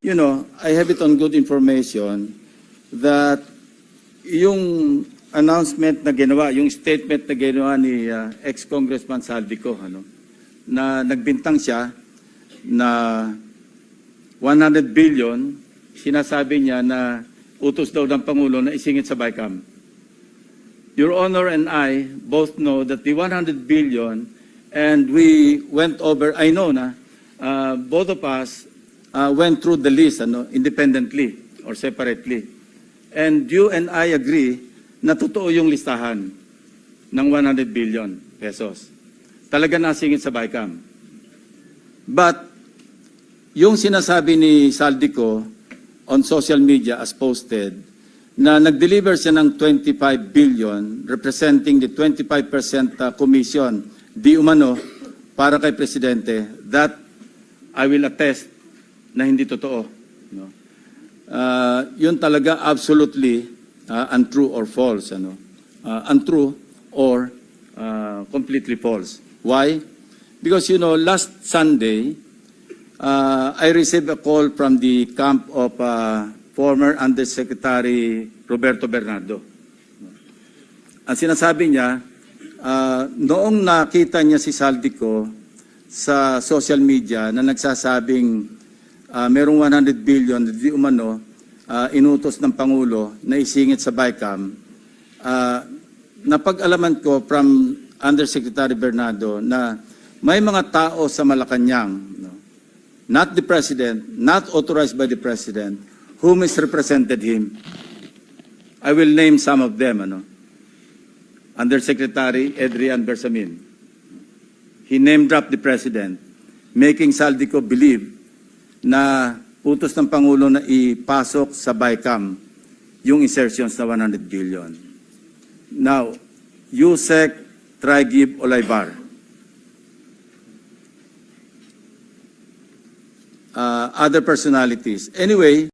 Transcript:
I have it on good information that yung announcement na ginawa, yung statement na ginawa ni ex-Congressman Saldico, na nagbintang siya na 100 billion, sinasabi niya na utos daw ng Pangulo na isingit sa BICAM. Your Honor and I both know that the 100 billion, and we went over, I know na, both of us went through the list independently or separately. And you and I agree na totoo yung listahan ng 100 billion pesos. Talaga nasingit sa BICAM. But yung sinasabi ni Saldico on social media as posted na nag-deliver siya ng 25 billion representing the 25% commission di umano para kay Presidente, that I will attest na hindi totoo. Yun talaga absolutely untrue or false. Untrue or completely false. Why? Because, last Sunday, I received a call from the camp of former Undersecretary Roberto Bernardo. Ang sinasabi niya, noong nakita niya si Saldico sa social media na nagsasabing merong 100 billion di umano inutos ng Pangulo na isingit sa BICAM, napag-alaman ko from Undersecretary Bernardo na may mga tao sa Malacanang, not the President, not authorized by the President, who misrepresented him. I will name some of them. Undersecretary Adrian Bersamin. He name-dropped the President, making Saldico believe na utos ng Pangulo na ipasok sa BICAM yung insertions na 100 billion. Now, Yusek Traigib Olaybar. Other personalities. Anyway,